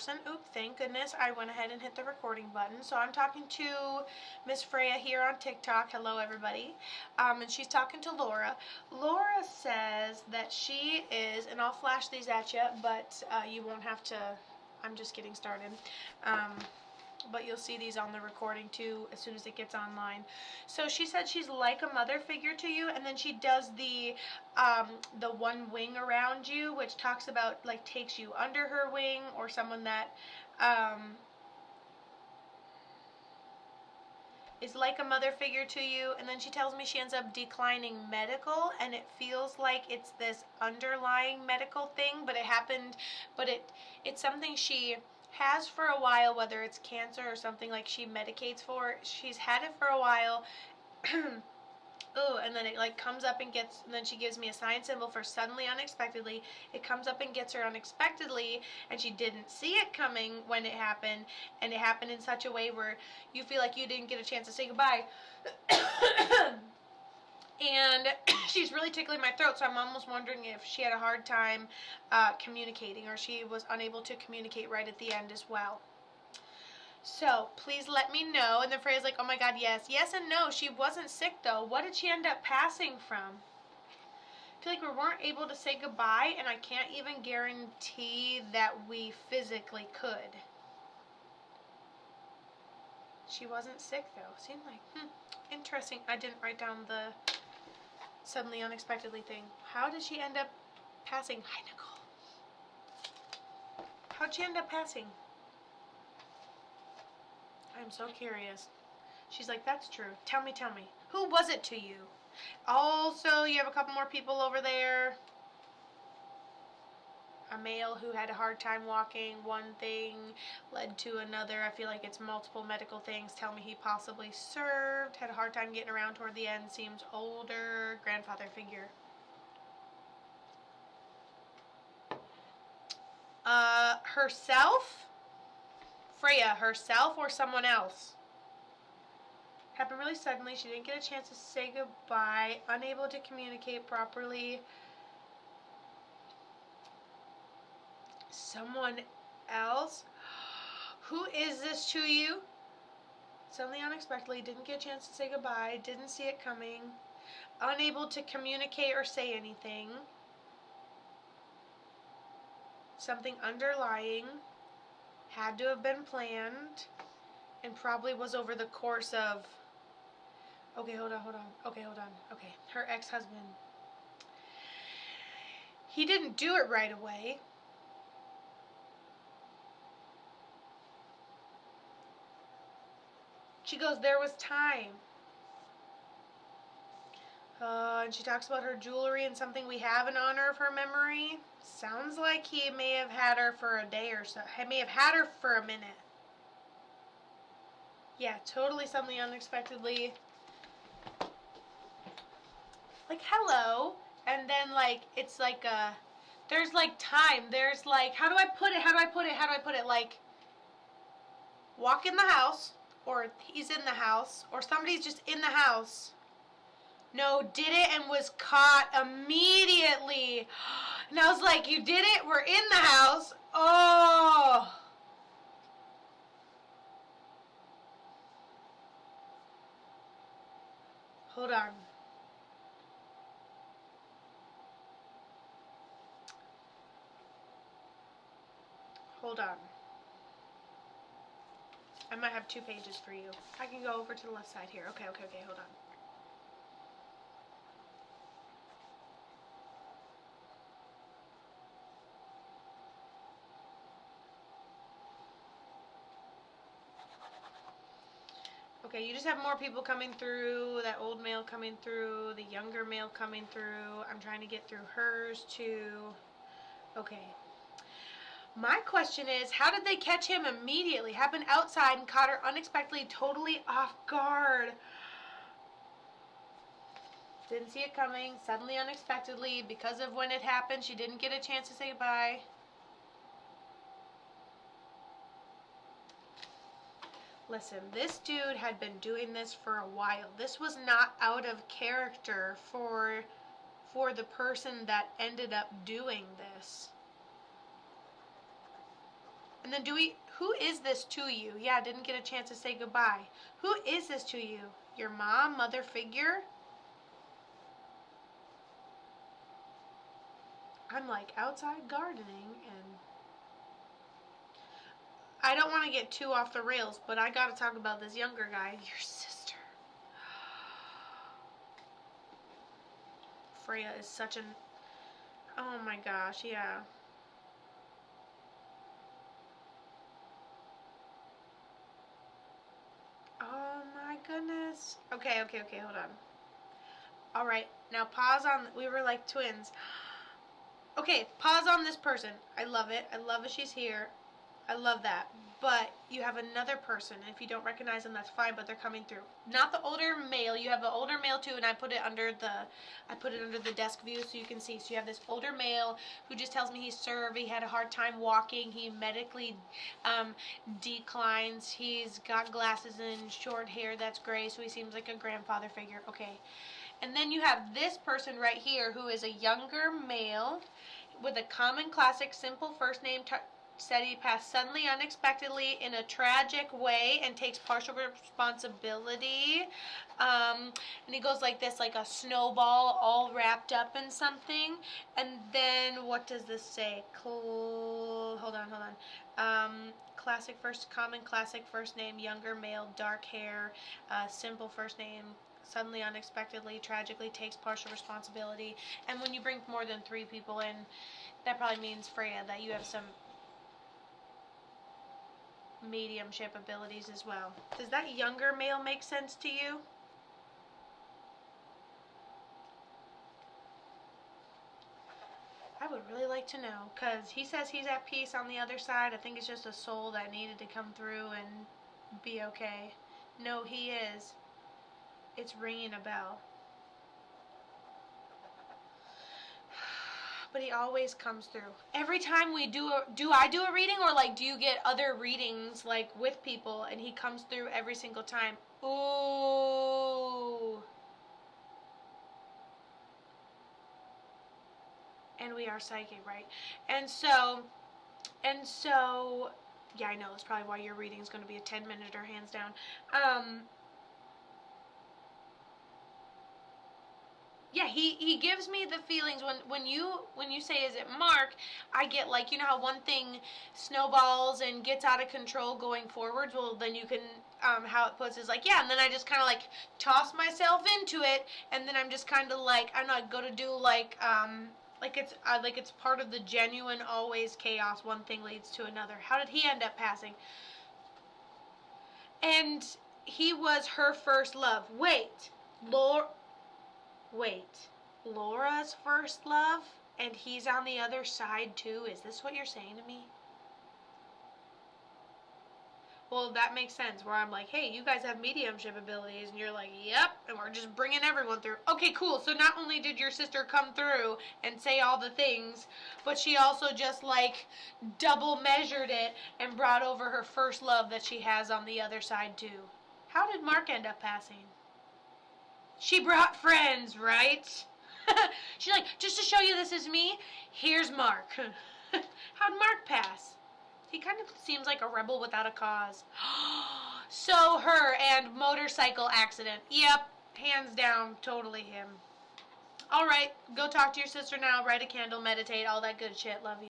person. Oop, thank goodness I went ahead and hit the recording button. So I'm talking to Miss Freya here on TikTok. Hello, everybody. And she's talking to Lora. Lora says that she is, and I'll flash these at you, but you won't have to. I'm just getting started. But you'll see these on the recording too as soon as it gets online. So she said she's like a mother figure to you, and then she does the one wing around you, which talks about like takes you under her wing, or someone that is like a mother figure to you. And then she tells me she ends up declining medical, and it feels like it's this underlying medical thing, but it happened, but it's something she has for a while, whether it's cancer or something like she medicates for. She's had it for a while. Oh, and then it like comes up and gets, and then she gives me a sign symbol for suddenly, unexpectedly. It comes up and gets her unexpectedly, and she didn't see it coming when it happened, and it happened in such a way where you feel like you didn't get a chance to say goodbye. And she's really tickling my throat, so I'm almost wondering if she had a hard time communicating, or she was unable to communicate right at the end as well. So please let me know. And then Freya's like, oh my god, yes. Yes and no. She wasn't sick though. What did she end up passing from? I feel like we weren't able to say goodbye, and I can't even guarantee that we physically could. She wasn't sick though. Seemed like, interesting. I didn't write down the suddenly unexpectedly thing. How did she end up passing? Hi, Nicole. How'd she end up passing? I'm so curious. She's like, that's true. Tell me. Who was it to you? Also, you have a couple more people over there. A male who had a hard time walking. One thing led to another. I feel like it's multiple medical things. Tell me he possibly served. Had a hard time getting around toward the end. Seems older. Grandfather figure. Herself? Freya, herself or someone else? Happened really suddenly. She didn't get a chance to say goodbye. Unable to communicate properly. Someone else? Who is this to you? Suddenly, unexpectedly, didn't get a chance to say goodbye. Didn't see it coming. Unable to communicate or say anything. Something underlying. Had to have been planned. And probably was over the course of... Okay, hold on. Okay, her ex-husband. He didn't do it right away. She goes, there was time. And she talks about her jewelry and something we have in honor of her memory. Sounds like he may have had her for a day or so. He may have had her for a minute. Yeah, totally something unexpectedly. Like, hello. And then, like, it's like a... There's, like, time. There's, like... How do I put it? Like, walk in the house. Or he's in the house. Or somebody's just in the house. No, did it and was caught immediately. And I was like, you did it? We're in the house. Oh. Hold on. I might have 2 pages for you. I can go over to the left side here. Okay, hold on. Okay, you just have more people coming through, that old male coming through, the younger male coming through. I'm trying to get through hers too. Okay. My question is, how did they catch him immediately? Happened outside and caught her unexpectedly, totally off guard. Didn't see it coming, suddenly, unexpectedly. Because of when it happened, she didn't get a chance to say goodbye. Listen, this dude had been doing this for a while. This was not out of character for the person that ended up doing this. And then who is this to you? Yeah, didn't get a chance to say goodbye. Who is this to you? Your mom, mother figure? I'm like outside gardening, and I don't want to get too off the rails, but I gotta talk about this younger guy. Your sister. Freya is such an... Oh my gosh, yeah. Oh my goodness. Okay, hold on. Alright, now pause on... We were like twins. Okay, pause on this person. I love it. I love that she's here. I love that. But you have another person. If you don't recognize them, that's fine, but they're coming through. Not the older male. You have an older male too, and I put it under the desk view so you can see. So you have this older male who just tells me he's served. He had a hard time walking. He medically declines. He's got glasses and short hair that's gray, so he seems like a grandfather figure. Okay. And then you have this person right here who is a younger male with a common classic simple first name. Said he passed suddenly, unexpectedly, in a tragic way, and takes partial responsibility. And he goes like this, like a snowball all wrapped up in something. And then, what does this say? Hold on. Common classic first name, younger male, dark hair, simple first name, suddenly, unexpectedly, tragically takes partial responsibility. And when you bring more than 3 people in, that probably means, Freya, that you have some mediumship abilities as well. Does that younger male make sense to you? I would really like to know, because he says he's at peace on the other side. I think it's just a soul that needed to come through and be okay. No, he is. It's ringing a bell. But he always comes through. Every time we do I do a reading, or like do you get other readings like with people and he comes through every single time? Ooh. And we are psychic, right? And so yeah, I know that's probably why your reading is going to be a 10-minute or hands down. Yeah, he gives me the feelings when you say, is it Mark, I get like, you know how one thing snowballs and gets out of control going forwards. Well, then you can how it puts is like, yeah, and then I just kind of like toss myself into it, and then I'm just kind of like, I'm not going to do like it's part of the genuine always chaos. One thing leads to another. How did he end up passing? And he was her first love. Wait, Laura's first love, and he's on the other side too? Is this what you're saying to me? Well, that makes sense, where I'm like, hey, you guys have mediumship abilities, and you're like, yep, and we're just bringing everyone through. Okay, cool. So not only did your sister come through and say all the things, but she also just like double measured it and brought over her first love that she has on the other side too. How did Mark end up passing? She brought friends, right? She's like, just to show you this is me, here's Mark. How'd Mark pass? He kind of seems like a rebel without a cause. So her and motorcycle accident. Yep, hands down, totally him. All right, go talk to your sister now, write a candle, meditate, all that good shit. Love you.